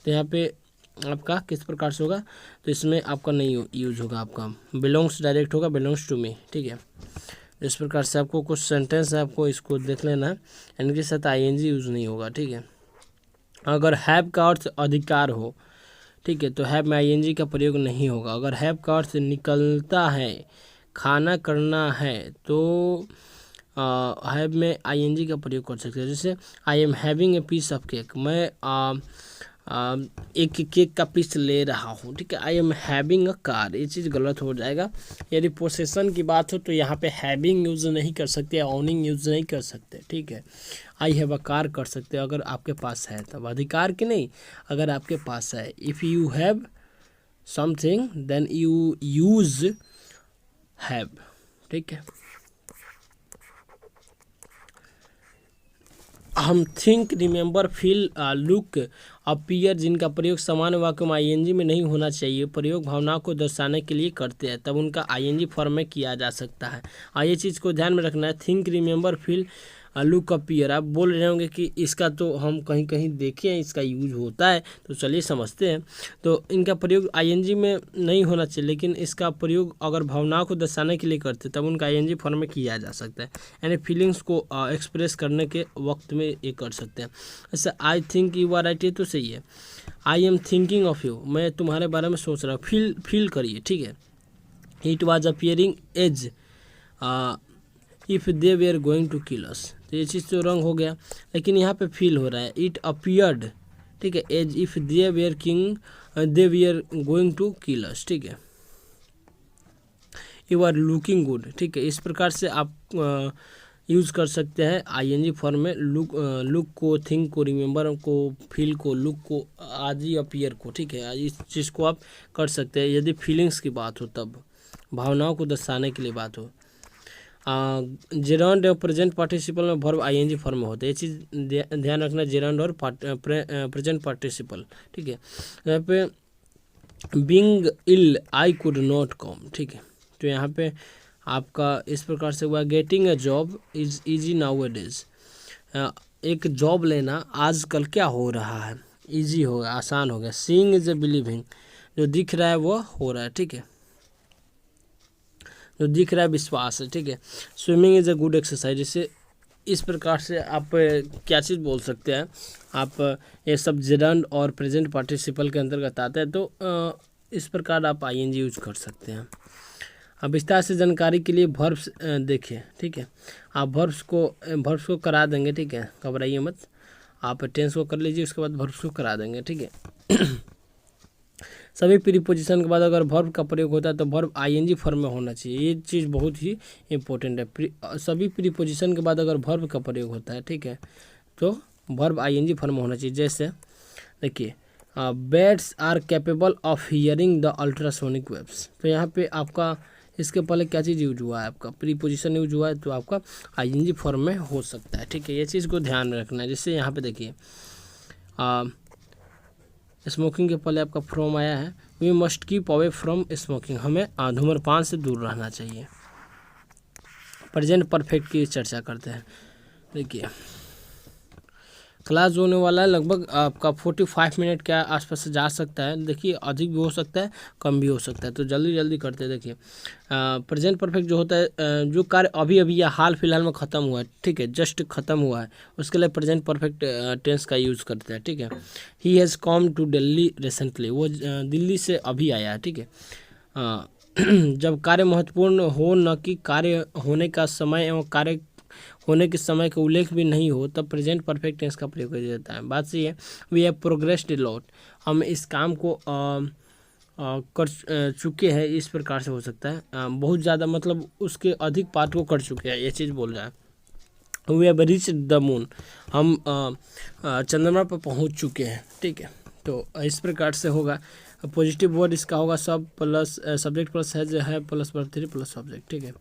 तो यहाँ पे आपका किस प्रकार से होगा, तो इसमें आपका नहीं यूज होगा, आपका बिलोंग्स डायरेक्ट होगा, बिलोंग्स टू मी। ठीक है, इस प्रकार से आपको कुछ सेंटेंस है, आपको इसको देख लेना है, इनके साथ आईएनजी यूज़ नहीं होगा। ठीक है, अगर हैव का अर्थ अधिकार हो, ठीक है, तो हैव में आईएनजी का प्रयोग नहीं होगा। अगर हैव का अर्थ निकलता है, खाना करना है, तो हैव में आईएनजी का प्रयोग कर सकते हैं। जैसे I am having a piece of cake, मैं एक केक का पीस ले रहा हूँ। ठीक है, I am having a car, ये चीज़ गलत हो जाएगा। यदि पोसेशन की बात हो तो यहाँ पे हैविंग यूज़ नहीं कर सकते, ओनिंग यूज़ नहीं कर सकते। ठीक है, आई हैव अ कार कर सकते हो अगर आपके पास है, तब अधिकार की नहीं, अगर आपके पास है। If you have something then you use have. ठीक है, हम think, remember, feel, look, appear, जिनका प्रयोग सामान्य वाक्यों में आईएनजी में नहीं होना चाहिए, प्रयोग भावनाओं को दर्शाने के लिए करते हैं, तब उनका आईएनजी फॉर्म में किया जा सकता है। ये चीज़ को ध्यान में रखना है। Think, remember, feel, look, appear. आप बोल रहे होंगे कि इसका तो हम कहीं कहीं देखे हैं, इसका यूज होता है, तो चलिए समझते हैं। तो इनका प्रयोग आईएनजी में नहीं होना चाहिए, लेकिन इसका प्रयोग अगर भावनाओं को दर्शाने के लिए करते तब उनका आईएनजी फॉर्म में किया जा सकता है, यानी फीलिंग्स को एक्सप्रेस करने के वक्त में ये कर सकते हैं। ऐसे I think you are right, ये तो सही है। I am thinking of you, मैं तुम्हारे बारे में सोच रहा हूँ, फील करिए। ठीक है, it was appearing as if they were going to kill us, तो ये चीज़ तो रॉन्ग हो गया, लेकिन यहाँ पे फील हो रहा है, इट अपियर्ड। ठीक है, as if they were going to kill us. ठीक है, यू आर लुकिंग गुड। ठीक है, इस प्रकार से आप यूज़ कर सकते हैं आईएनजी फॉर्म में लुक को, थिंक को, रिमेंबर को, फील को, लुक को, आदि अपीयर को। ठीक है, इस चीज़ को आप कर सकते हैं यदि फीलिंग्स की बात हो, तब भावनाओं को दर्शाने के लिए बात हो। जेरंड और प्रेजेंट पार्टिसिपल में वर्ब आईएनजी फॉर्म में होते हैं, ये चीज़ ध्यान रखना, जेरंड और प्रेजेंट पार्टिसिपल। ठीक है, यहाँ पे being ill I could not come. ठीक है, तो यहाँ पे आपका इस प्रकार से हुआ, getting a job is easy now A days. एक जॉब लेना आजकल क्या हो रहा है, ईजी हो गया, आसान हो गया। सीइंग इज ए बिलीविंग, जो दिख रहा है वो हो रहा है। ठीक है, जो दिख रहा है विश्वास है। ठीक है, swimming is a good exercise. जैसे इस प्रकार से आप क्या चीज़ बोल सकते हैं, आप ये सब जेरंड और प्रेजेंट पार्टिसिपल के अंतर्गत आते हैं, तो इस प्रकार आप आईएनजी यूज कर सकते हैं। अब विस्तार से जानकारी के लिए वर्ब्स देखिए। ठीक है, आप वर्ब्स को करा देंगे। ठीक है, घबराइए मत, आप टेंस को कर लीजिए, उसके बाद वर्ब्स को करा देंगे। ठीक है, सभी प्रीपोजिशन के बाद अगर वर्ब का प्रयोग होता है तो वर्ब आईएनजी फॉर्म में होना चाहिए, ये चीज़ बहुत ही इंपॉर्टेंट है। सभी प्रीपोजिशन के बाद अगर वर्ब का प्रयोग होता है, ठीक है, तो वर्ब आईएनजी फॉर्म में होना चाहिए। जैसे देखिए, birds are capable of hearing the ultrasonic waves, तो यहाँ पे आपका इसके पहले क्या चीज़ यूज हुआ है, आपका प्रीपोजिशन यूज हुआ है, तो आपका आईएनजी फॉर्म में हो सकता है, ठीक है। ये चीज़ को ध्यान में रखना है। जैसे यहाँ पे देखिए स्मोकिंग के पहले आपका फ्रॉम आया है, we must keep away from smoking, हमें धूम्रपान से दूर रहना चाहिए। प्रेजेंट परफेक्ट की चर्चा करते हैं। देखिए क्लास होने वाला है, लगभग आपका 45 मिनट के आसपास से जा सकता है। देखिए अधिक भी हो सकता है, कम भी हो सकता है, तो जल्दी जल्दी करते हैं। देखिए प्रेजेंट परफेक्ट जो होता है, जो कार्य अभी अभी या हाल फिलहाल में ख़त्म हुआ है, ठीक है, जस्ट ख़त्म हुआ है, उसके लिए प्रेजेंट परफेक्ट टेंस का यूज़ करते हैं, ठीक है। He has come to Delhi recently, वो दिल्ली से अभी आया है, ठीक है। जब कार्य महत्वपूर्ण हो, न कि कार्य होने का समय एवं कार्य होने के समय का उल्लेख भी नहीं हो, तब प्रेजेंट परफेक्ट टेंस का प्रयोग किया जाता है। बात सही है। We have progressed a lot, हम इस काम को कर चुके हैं, इस प्रकार से हो सकता है। बहुत ज़्यादा मतलब उसके अधिक पार्ट को कर चुके हैं, ये चीज़ बोल रहा है। We have reached the moon, हम चंद्रमा पर पहुंच चुके हैं, ठीक है। तो इस प्रकार से होगा। पॉजिटिव वर्ड इसका होगा सब प्लस सब्जेक्ट प्लस है प्लस वर्ब 3 प्लस सब्जेक्ट, ठीक है।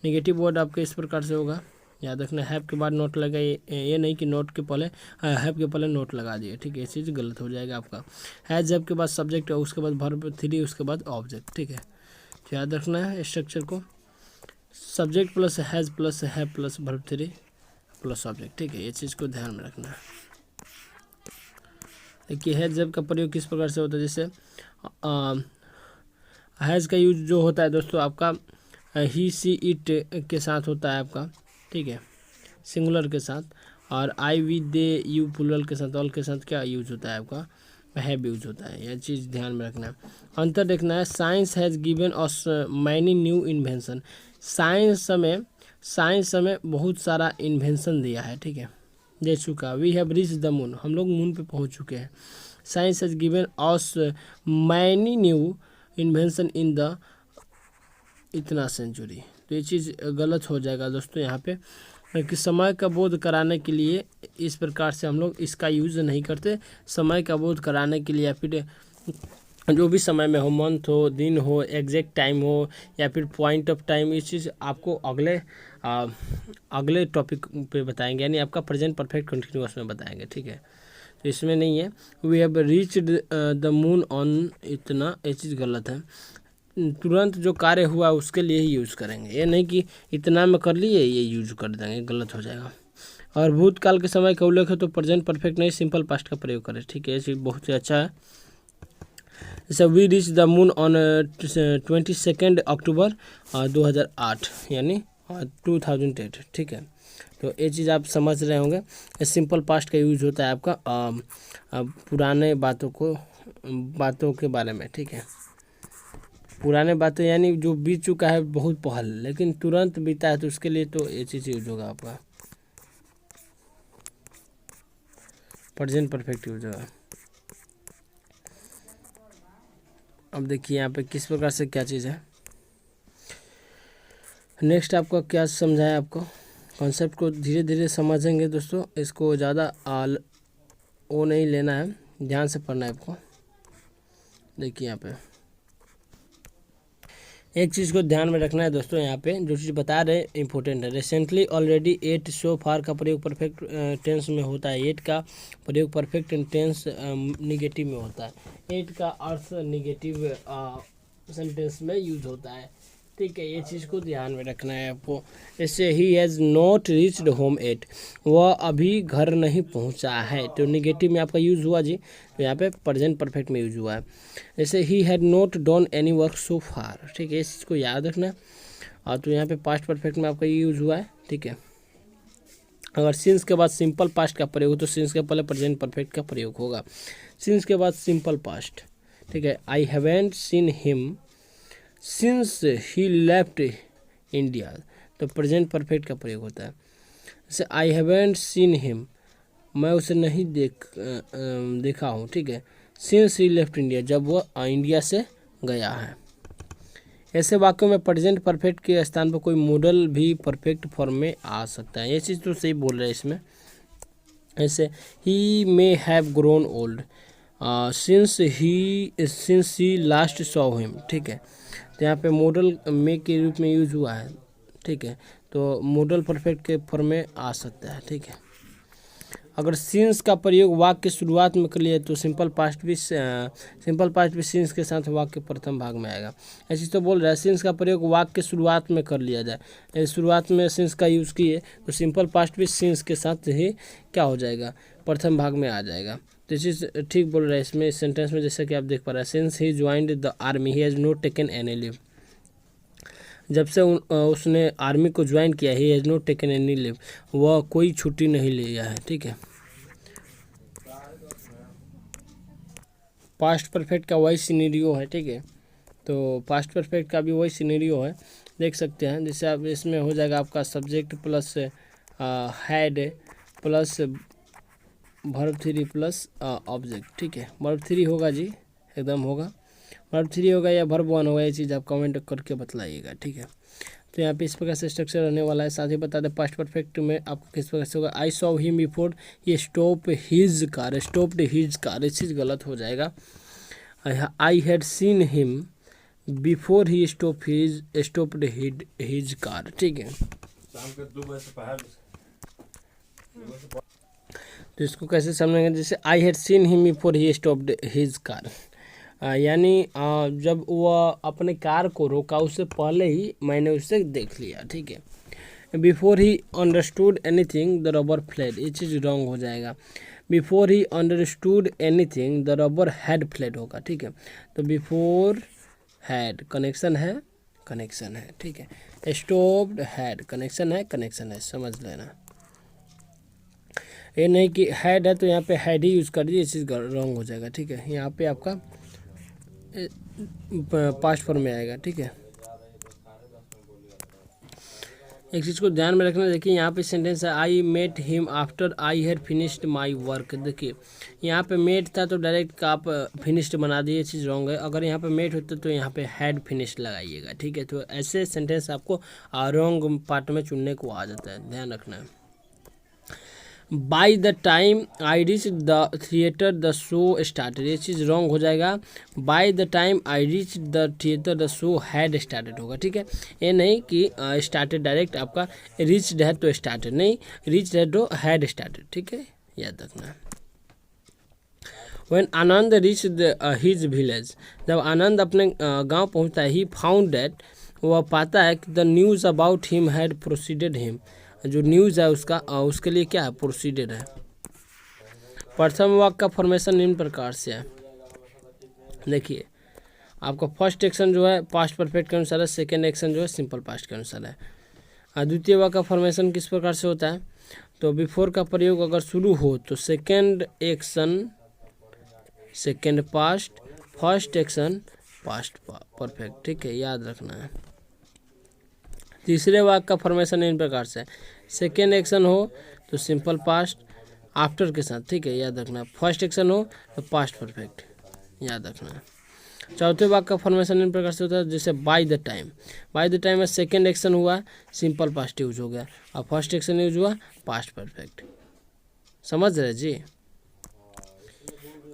नेगेटिव वर्ड आपके इस प्रकार से होगा, याद रखना हैव के बाद नोट लगाइए, ये नहीं कि नोट के पहले हैव के पहले नोट लगा दिए, ठीक है, ये चीज़ गलत हो जाएगा आपका। हैज़ हैव के बाद सब्जेक्ट, उसके बाद वर्ब 3, उसके बाद ऑब्जेक्ट, ठीक है। तो याद रखना है स्ट्रक्चर को, subject plus has plus have plus verb 3 plus object, ठीक है, ये चीज़ को ध्यान में रखना है। देखिए हैज़ हैव का प्रयोग किस प्रकार से होता है, जैसे हैज़ का यूज जो होता है दोस्तों आपका ही सी इट के साथ होता है आपका, ठीक है, सिंगुलर के साथ, और आई वी दे यू प्लूरल के साथ, ऑल के साथ क्या यूज होता है आपका, हैव यूज होता है। यह चीज़ ध्यान में रखना है। अंतर देखना है, science has given us many new invention, science हमें बहुत सारा इन्वेंशन दिया है, ठीक है, दे चुका। We have reach the moon, हम लोग मून पे पहुंच चुके हैं। Science has given us many new invention in the इतना सेंचुरी, तो ये चीज़ गलत हो जाएगा दोस्तों यहाँ पे, कि समय का बोध कराने के लिए इस प्रकार से हम लोग इसका यूज़ नहीं करते। समय का बोध कराने के लिए या फिर जो भी समय में हो, मंथ हो, दिन हो, एग्जैक्ट टाइम हो, या फिर पॉइंट ऑफ टाइम, इस चीज़ आपको अगले टॉपिक पे बताएंगे, यानी आपका प्रेजेंट परफेक्ट कंटिन्यूअस में बताएंगे, ठीक है। तो इसमें नहीं है। We have reached the moon on इतना, ये चीज़ गलत है। तुरंत जो कार्य हुआ उसके लिए ही यूज़ करेंगे, ये नहीं कि इतना में कर लिए ये यूज कर देंगे, गलत हो जाएगा। और भूतकाल के समय का उल्लेख है तो प्रेजेंट परफेक्ट नहीं, सिंपल पास्ट का प्रयोग करें, ठीक है, ये चीज़ बहुत ही अच्छा है। जैसे we reach the moon on 22 October 2008, यानी 2008, ठीक है। तो ये चीज़ आप समझ रहे होंगे। सिंपल पास्ट का यूज होता है आपका पुराने बातों के बारे में, ठीक है। पुराने बातें यानी जो बीत चुका है बहुत पहले, लेकिन तुरंत बीता है तो उसके लिए तो ये चीज़ यूज होगा आपका प्रेजेंट परफेक्ट यूज होगा। अब देखिए यहाँ पे किस प्रकार से क्या चीज़ है। नेक्स्ट आपका क्या समझाया, आपको कॉन्सेप्ट को धीरे धीरे समझेंगे दोस्तों, इसको ज़्यादा वो नहीं लेना है, ध्यान से पढ़ना है आपको। देखिए यहाँ पे एक चीज़ को ध्यान में रखना है दोस्तों, यहाँ पे जो चीज़ बता रहे इंपॉर्टेंट है। रिसेंटली ऑलरेडी, एट, सो फार का प्रयोग परफेक्ट टेंस में होता है। एट का प्रयोग परफेक्ट टेंस निगेटिव में होता है। एट का अर्थ निगेटिव सेंटेंस में यूज होता है, ठीक है, ये चीज़ को ध्यान में रखना है आपको। जैसे he has not reached home at, वह अभी घर नहीं पहुंचा है, तो निगेटिव में आपका यूज़ हुआ जी, तो यहाँ पे प्रेजेंट परफेक्ट में यूज हुआ है। जैसे he had not done any work so far, ठीक है, इस चीज़ को याद रखना। और तो यहाँ पे पास्ट परफेक्ट में आपका ये यूज हुआ है, ठीक है। अगर सिंस के बाद सिंपल पास्ट का प्रयोग हो तो सिंस के पहले प्रेजेंट परफेक्ट का प्रयोग होगा। सिंस के बाद सिंपल पास्ट, ठीक है। I haven't seen him since he left India, तो प्रेजेंट परफेक्ट का प्रयोग होता है। जैसे आई हैवेंट सीन हिम, मैं उसे नहीं देखा हूँ, ठीक है। सिंस ही लेफ्ट इंडिया, जब वह इंडिया से गया है। ऐसे वाक्यों में प्रेजेंट परफेक्ट के स्थान पर कोई मॉडल भी परफेक्ट फॉर्म में आ सकता है, ये चीज़ तो सही बोल रहे हैं इसमें। ऐसे he may have grown old, since he last saw him, ठीक है। तो यहाँ पे मॉडल में के रूप में यूज हुआ है, ठीक है। तो मॉडल परफेक्ट के फॉर्म में आ सकता है, ठीक है। अगर सिंस का प्रयोग वाक्य के शुरुआत में कर लिया तो सिंपल पास्ट भी सिंस के साथ वाक्य के प्रथम भाग में आएगा। ऐसी तो बोल रहा है सिंस का प्रयोग वाक्य के शुरुआत में कर लिया जाए, शुरुआत में सिंस का यूज़ किए तो सिंपल पास्ट भी सिंस के साथ ही क्या हो जाएगा, प्रथम भाग में आ जाएगा। तो ये चीज़ ठीक बोल रहा है इसमें सेंटेंस में, जैसा कि आप देख पा रहे हैं, since he joined the army he has not taken any leave. जब से उसने आर्मी को ज्वाइन किया, he has not taken any leave, वह कोई छुट्टी नहीं लिया है, ठीक है। पास्ट परफेक्ट का वही सिनेरियो है, ठीक है। तो पास्ट परफेक्ट का भी वही सिनेरियो है, देख सकते हैं। जैसे अब इसमें हो जाएगा आपका subject plus had plus verb 3 plus object, ठीक है। वर्ब 3 होगा जी, एकदम होगा, वर्ब 3 होगा या वर्ब 1 होगा, ये चीज़ आप कमेंट करके बतलाइएगा, ठीक है। तो यहाँ पे इस प्रकार से स्ट्रक्चर रहने वाला है। साथ ही बता दें पास्ट परफेक्ट में आपको किस प्रकार से होगा, आई सॉ हिम बिफोर ये stop his car, stopped his car, ये चीज़ गलत हो जाएगा। I had seen him before he stopped his car, ठीक है। तो इसको कैसे समझेंगे, जैसे I had seen him before he stopped his car, यानी जब वह अपने कार को रोका उससे पहले ही मैंने उसे देख लिया, ठीक है। Before he understood anything the rubber fled, ये चीज़ रॉन्ग हो जाएगा। Before he understood anything the rubber had fled होगा, ठीक है। तो बिफोर हैड कनेक्शन है, कनेक्शन है, ठीक है। स्टॉप्ड हैड कनेक्शन है, समझ लेना। ये नहीं कि हैड है तो यहाँ पे हैड ही यूज़ कर दीजिए, ये चीज़ रॉन्ग हो जाएगा, ठीक है। यहाँ पे आपका पास्ट फॉर्म में आएगा, ठीक है। एक चीज़ को ध्यान में रखना, देखिए यहाँ पे सेंटेंस है I met him after I had finished my work. देखिए यहाँ पे मेट था तो डायरेक्ट आप फिनिश्ड बना दिए, चीज़ रॉन्ग है। अगर यहाँ पे मेट होता तो यहाँ पे हैड फिनिश्ड लगाइएगा, ठीक है। तो ऐसे सेंटेंस आपको रॉन्ग पार्ट में चुनने को आ जाता है, ध्यान रखना है। By the time I reach the theatre the show started, ये चीज़ रॉन्ग हो जाएगा। By the time I reach the theatre the show had started होगा, ठीक है। ये नहीं कि स्टार्टेड डायरेक्ट आपका रीच्ड है तो स्टार्टेड नहीं, रीच्ड है तो हैड स्टार्टेड, ठीक है, याद रखना। When Anand reach his village, जब आनंद अपने गांव पहुंचता है, ही फाउंड दैट, वह पाता है कि the news about him had proceeded him, जो न्यूज़ है उसका उसके लिए क्या है, प्रोसीडेड है। प्रथम वाक्य का फॉर्मेशन निम्न प्रकार से है, देखिए आपका फर्स्ट एक्शन जो है पास्ट परफेक्ट के अनुसार है, सेकेंड एक्शन जो है सिंपल पास्ट के अनुसार है। द्वितीय वाक्य का फॉर्मेशन किस प्रकार से होता है, तो बिफोर का प्रयोग अगर शुरू हो तो second action second past, first action past perfect, ठीक है, याद रखना है। तीसरे वाक्य का फॉर्मेशन इन प्रकार से, सेकेंड एक्शन हो तो सिंपल पास्ट आफ्टर के साथ, ठीक है, याद रखना। फर्स्ट एक्शन हो तो पास्ट परफेक्ट, याद रखना। चौथे वाक्य का फॉर्मेशन इन प्रकार से होता है, जैसे by the time, by the time में सेकेंड एक्शन हुआ सिंपल पास्ट यूज हो गया और फर्स्ट एक्शन यूज हुआ पास्ट परफेक्ट, समझ रहे जी।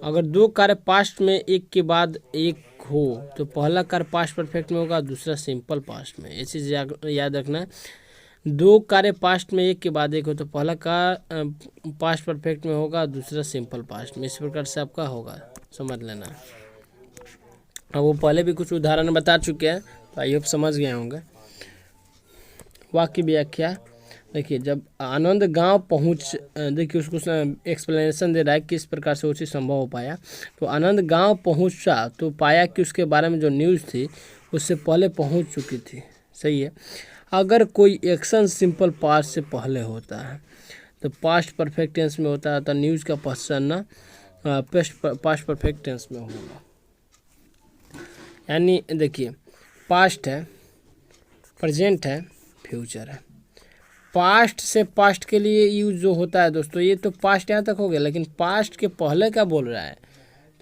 अगर दो कार्य पास्ट में एक के बाद एक हो तो पहला कार्य पास्ट परफेक्ट में होगा, दूसरा सिंपल पास्ट में, ये चीज़ याद रखना है। दो कार्य पास्ट में एक के बाद एक हो तो पहला कार्य पास्ट परफेक्ट में होगा, दूसरा सिंपल पास्ट में, इस प्रकार से आपका होगा, समझ लेना। अब वो पहले भी कुछ उदाहरण बता चुके हैं तो आई होप समझ गए होंगे। वाक्य व्याख्या, देखिए जब आनंद गांव पहुंच, देखिए उसको एक्सप्लेनेशन दे रहा है किस प्रकार से वो चीज़ संभव हो पाया। तो आनंद गांव पहुंचा तो पाया कि उसके बारे में जो न्यूज़ थी उससे पहले पहुंच चुकी थी, सही है। अगर कोई एक्शन सिंपल पास्ट से पहले होता है तो पास्ट परफेक्ट टेंस में होता है, तो न्यूज़ का पहचानना पास्ट परफेक्ट टेंस में होगा। यानी देखिए पास्ट है, प्रेजेंट है, फ्यूचर है। पास्ट से पास्ट के लिए यूज जो होता है दोस्तों, ये तो पास्ट यहाँ तक हो गया, लेकिन पास्ट के पहले क्या बोल रहा है,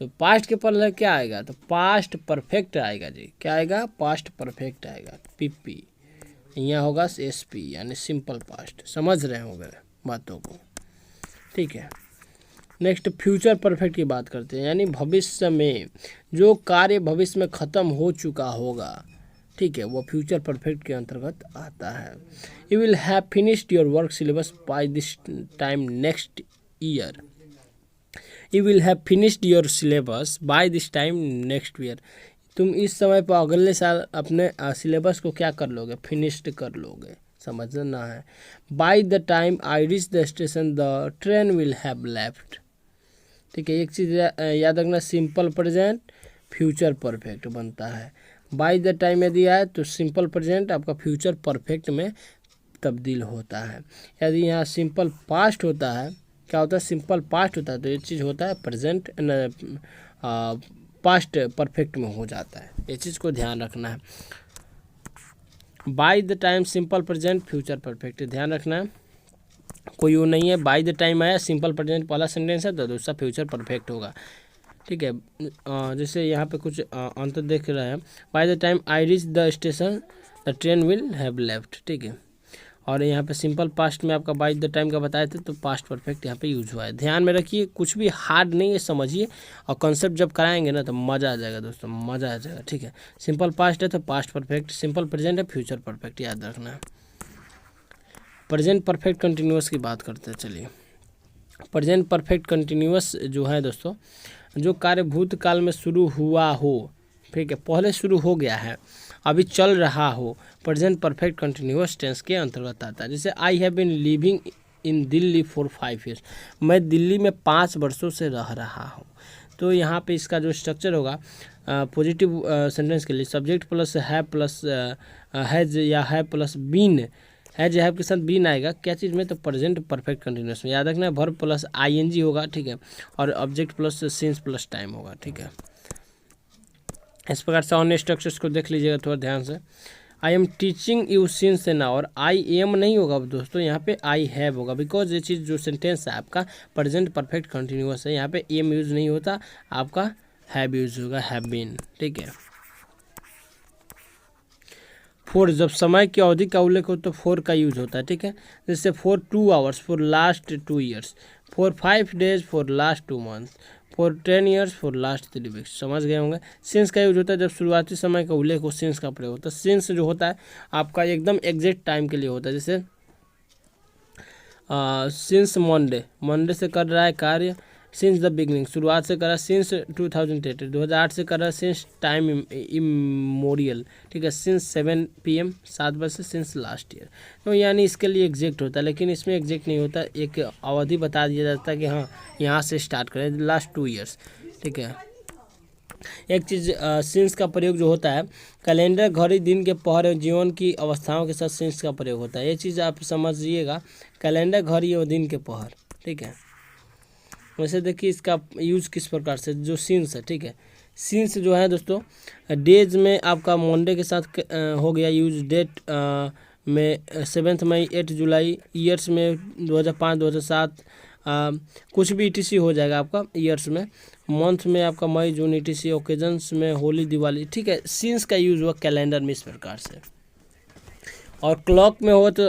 तो पास्ट के पहले क्या आएगा, तो पास्ट परफेक्ट आएगा जी, क्या आएगा, पास्ट परफेक्ट आएगा, पीपी, यहाँ होगा एसपी, यानी सिंपल पास्ट, समझ रहे होंगे बातों को, ठीक है। नेक्स्ट फ्यूचर परफेक्ट की बात करते हैं, यानी भविष्य में जो कार्य भविष्य में ख़त्म हो चुका होगा, ठीक है, वो फ्यूचर परफेक्ट के अंतर्गत आता है। You will have finished your work syllabus by this time next year. You will have finished your syllabus by this time next year. तुम इस समय पर अगले साल अपने सिलेबस को क्या कर लोगे, फिनिश्ड कर लोगे, समझना है। By the time I reach the station the train will have left. ठीक है, एक चीज़ याद रखना, सिंपल प्रेजेंट फ्यूचर परफेक्ट बनता है। बाय द टाइम यदि आए तो सिंपल प्रेजेंट आपका फ्यूचर परफेक्ट में तब्दील होता है। यदि यहाँ सिंपल पास्ट होता है, क्या होता है, सिंपल पास्ट होता है, तो ये चीज़ होता है प्रेजेंट पास्ट परफेक्ट में हो जाता है। ये चीज़ को ध्यान रखना है। By the time simple present future perfect ध्यान रखना है, कोई वो नहीं है। बाय द टाइम आया सिंपल प्रेजेंट पहला सेंटेंस है तो दूसरा फ्यूचर परफेक्ट होगा। ठीक है, जैसे यहाँ पे कुछ अंतर देख रहे हैं, by the time I reach the station the train will have left. ठीक है, और यहाँ पे सिंपल पास्ट में आपका बाय द टाइम का बताए थे तो पास्ट परफेक्ट यहाँ पे यूज हुआ है। ध्यान में रखिए, कुछ भी हार्ड नहीं है, समझिए, और कॉन्सेप्ट जब कराएंगे ना तो मज़ा आ जाएगा दोस्तों, मज़ा आ जाएगा। ठीक है, सिंपल पास्ट है तो पास्ट परफेक्ट, सिंपल प्रेजेंट है फ्यूचर परफेक्ट, याद रखना है। प्रेजेंट परफेक्ट कंटिन्यूअस की बात करते हैं, चलिए। प्रेजेंट परफेक्ट कंटिन्यूअस जो है दोस्तों, जो कार्य भूतकाल में शुरू हुआ हो, ठीक है, पहले शुरू हो गया है, अभी चल रहा हो, प्रेजेंट परफेक्ट कंटिन्यूअस टेंस के अंतर्गत आता है। जैसे I have been living in Delhi for 5 years, मैं दिल्ली में 5 वर्षों से रह रहा हूँ। तो यहाँ पे इसका जो स्ट्रक्चर होगा पॉजिटिव सेंटेंस के लिए subject plus have plus has या have plus been, has have के साथ बीन आएगा, क्या चीज़ में, तो प्रेजेंट परफेक्ट कंटिन्यूअस में। याद रखना है, वर्ब प्लस आईएनजी होगा, ठीक है, और object plus since plus time होगा। ठीक है, इस प्रकार से अन्य स्ट्रक्चर्स को देख लीजिएगा थोड़ा ध्यान से। I am teaching you since ना, और आई एम नहीं होगा दोस्तों, यहाँ पे आई हैव होगा, बिकॉज ये चीज़ जो सेंटेंस है आपका प्रेजेंट परफेक्ट कंटिन्यूअस है, यहाँ पे एम यूज नहीं होता, आपका हैव यूज होगा, हैव बीन। ठीक है, फॉर जब समय की अवधि का उल्लेख हो तो फॉर का यूज होता है। ठीक है, जैसे for 2 hours, for last 2 years, for 5 days, for last 2 months, for 10 years, for last 3 weeks। समझ गए होंगे। सिंस का यूज होता है जब शुरुआती समय का उल्लेख हो, सिंस का प्रयोग होता है। सिंस जो होता है आपका एकदम एग्जैक्ट टाइम के लिए होता है, जैसे सिंस मंडे, मंडे से कर रहा है कार्य, सिंस द बिगनिंग शुरुआत से कर रहा है, सिंस 2008, 2008 से कर रहा है, सिंस टाइम इमोरियल, ठीक है, सिंस 7 PM 7 बजे से, सिंस लास्ट ईयर। तो यानी इसके लिए एग्जैक्ट होता है, लेकिन इसमें एग्जैक्ट नहीं होता, एक अवधि बता दिया जाता है कि हाँ यहाँ से स्टार्ट करें, लास्ट 2 years। ठीक है, एक चीज़ सिंस का प्रयोग जो होता है, कैलेंडर घड़ी दिन के पहर जीवन की अवस्थाओं के साथ सिंस का प्रयोग होता है। ये चीज़ आप समझिएगा, कैलेंडर घड़ी और दिन के पहर। ठीक है, वैसे देखिए इसका यूज किस प्रकार से, जो सिंस है, ठीक है, सिंस जो है दोस्तों डेज में आपका मंडे के साथ हो गया यूज, डेट में 7 मई, 8 जुलाई, ईयर्स में 2005 2007, कुछ भी ETC हो जाएगा आपका ईयर्स में, मंथ में आपका मई जून ETC, ओकेजन्स में होली दिवाली। ठीक है, सिंस का यूज हुआ कैलेंडर में इस प्रकार से। और क्लॉक में हो तो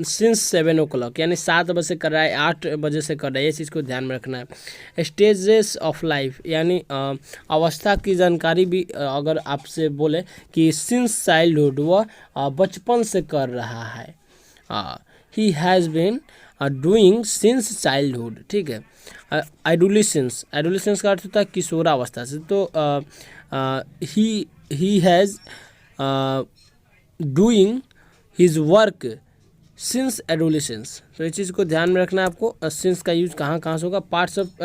सिंस 7 o'clock, यानी 7 बजे से कर रहा है, 8 बजे से कर रहा है, ये चीज़ को ध्यान में रखना है। स्टेजेस ऑफ लाइफ, यानी अवस्था की जानकारी भी अगर आपसे बोले कि सिंस चाइल्डहुड, वह बचपन से कर रहा है, he has been doing since childhood. ठीक है, एडोलेसेंस, एडोलेसेंस का अर्थ होता है किशोरावस्था से, तो he has doing his work since adolescence. तो इस चीज़ को ध्यान में रखना है आपको। सिंस का यूज कहाँ कहाँ से होगा,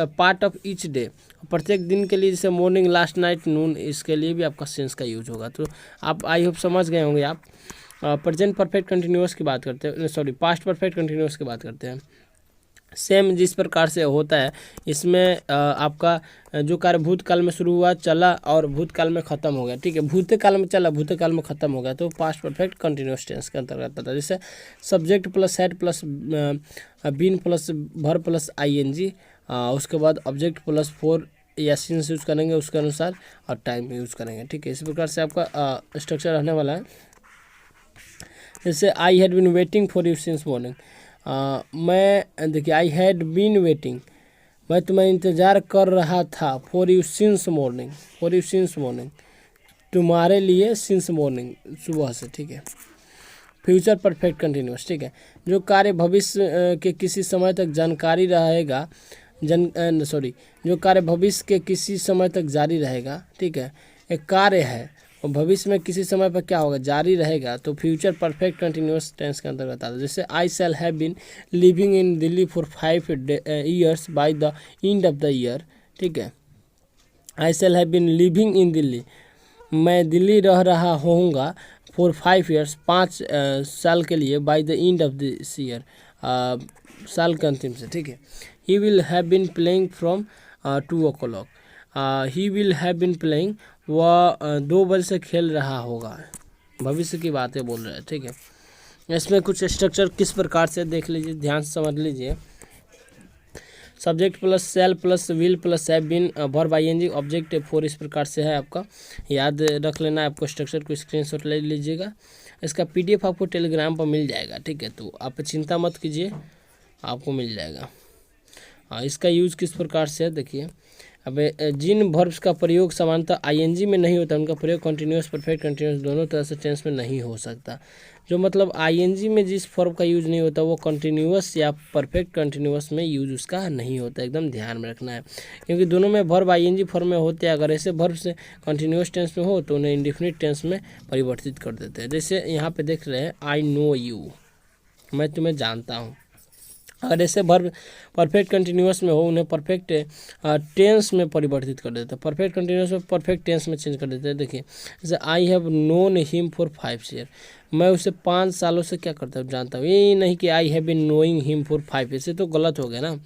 पार्ट ऑफ ईच डे, प्रत्येक दिन के लिए, जैसे मॉर्निंग, लास्ट नाइट, नून, इसके लिए भी आपका सिंस का यूज होगा। तो आप आई होप समझ गए होंगे आप। प्रेजेंट परफेक्ट कंटिन्यूअस की बात करते हैं, सॉरी पास्ट परफेक्ट कंटिन्यूअस की बात करते हैं। सेम जिस प्रकार से होता है, इसमें आपका जो कार्य भूतकाल में शुरू हुआ, चला और भूतकाल में ख़त्म हो गया। ठीक है, भूतकाल में चला, भूतकाल में ख़त्म हो गया, तो पास्ट परफेक्ट कंटिन्यूअस टेंस के अंतर्गत आता है। जैसे subject plus had plus been plus verb plus ING, उसके बाद ऑब्जेक्ट प्लस फॉर या सिंस यूज़ करेंगे उसके अनुसार, और टाइम यूज़ करेंगे। ठीक है, इस प्रकार से आपका स्ट्रक्चर रहने वाला है। जैसे I had been waiting for you since morning, मैं देखिए आई हैड बीन वेटिंग, मैं तुम्हें इंतज़ार कर रहा था, for you since morning, for you since morning, तुम्हारे लिए सिंस मॉर्निंग, सुबह से, ठीक है। फ्यूचर परफेक्ट कंटिन्यूस, ठीक है। जो कार्य भविष्य के किसी समय तक जानकारी रहेगा, जो कार्य भविष्य के किसी समय तक जारी रहेगा, ठीक है। एक कार्य है और भविष्य में किसी समय पर क्या होगा, जारी रहेगा, तो फ्यूचर परफेक्ट कंटिन्यूस टेंस के अंतर्गत आता है। जैसे I shall have been living in Delhi for 5 years by the end of the year, ठीक है। I shall have been living in Delhi, मैं दिल्ली रह रहा होऊंगा, फॉर 5 years 5 साल के लिए, by the end of this year, साल के अंतिम से, ठीक है। He will have been playing from 2 o'clock, he will have been playing, वह 2 बजे से खेल रहा होगा, भविष्य की बातें बोल रहे हैं, ठीक है। इसमें कुछ स्ट्रक्चर किस प्रकार से देख लीजिए, ध्यान से समझ लीजिए। Subject plus shall plus will plus have been, verb ING object 4 इस प्रकार से है, आपका याद रख लेना है। आपको स्ट्रक्चर को स्क्रीनशॉट ले लीजिएगा, इसका पीडीएफ आपको टेलीग्राम पर मिल जाएगा, ठीक है। तो आप चिंता मत कीजिए, आपको मिल जाएगा। इसका यूज़ किस प्रकार से है देखिए। अब जिन वर्ब्स का प्रयोग सामान्यतः आईएनजी में नहीं होता, उनका प्रयोग कंटिन्यूस परफेक्ट कंटिन्यूस दोनों तरह से टेंस में नहीं हो सकता। जो मतलब आईएनजी में जिस फॉर्म का यूज़ नहीं होता वो कंटिन्यूस या परफेक्ट कंटिन्यूस में यूज उसका नहीं होता, एकदम ध्यान में रखना है। क्योंकि दोनों में वर्ब आईएनजी फॉर्म में होते हैं, अगर ऐसे वर्ब से कंटिन्यूस टेंस में हो तो उन्हें इंडेफिनिट टेंस में परिवर्तित कर देते हैं। जैसे यहाँ पे देख रहे हैं, आई नो यू, मैं तुम्हें जानता हूँ। अगर ऐसे वर्ब परफेक्ट कंटिन्यूस में हो उन्हें परफेक्ट टेंस में परिवर्तित कर देते हैं, परफेक्ट कंटिन्यूस में परफेक्ट टेंस में चेंज कर देते हैं। देखिए जैसे I have known him for 5 years, मैं उसे 5 सालों से क्या करता हूँ, जानता हूँ। ये नहीं कि I have been knowing him for 5 years, तो गलत हो गया ना,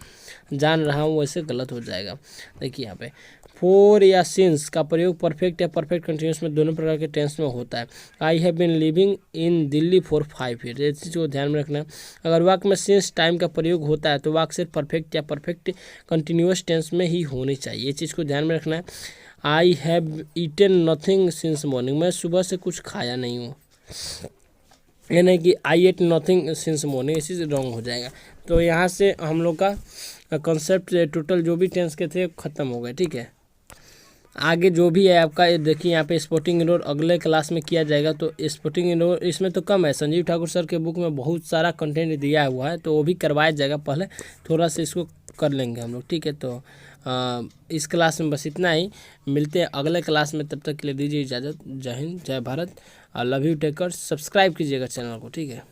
जान रहा हूँ वैसे गलत हो जाएगा। देखिए यहाँ पे फोर या सिंस का प्रयोग परफेक्ट या परफेक्ट कंटिन्यूस में दोनों प्रकार के टेंस में होता है। I have been living in Delhi for 5 years, इस चीज़ को ध्यान में रखना है। अगर वाक्य में सिंस टाइम का प्रयोग होता है तो वाक्य सिर्फ परफेक्ट या परफेक्ट कंटिन्यूस टेंस में ही होनी चाहिए, ये चीज़ को ध्यान में रखना है। I have eaten nothing since morning, मैं सुबह से कुछ खाया नहीं हूँ, ये नहीं कि आई एट नथिंग सिंस मॉर्निंग, इसी से रॉन्ग हो जाएगा। तो यहाँ से हम लोग का कॉन्सेप्ट टोटल जो भी टेंस के थे ख़त्म हो गए, ठीक है। आगे जो भी है आपका ये देखिए, यहाँ पे स्पोर्टिंग इग्नोर अगले क्लास में किया जाएगा। तो स्पोर्टिंग इग्नोर इसमें तो कम है, संजीव ठाकुर सर के बुक में बहुत सारा कंटेंट दिया हुआ है, तो वो भी करवाया जाएगा। पहले थोड़ा सा इसको कर लेंगे हम लोग, ठीक है। तो इस क्लास में बस इतना ही, मिलते हैं अगले क्लास में, तब तक के लिए दीजिए इजाज़त। जय हिंद, जय Bharat, love you, take care, subscribe कीजिएगा चैनल को, ठीक है।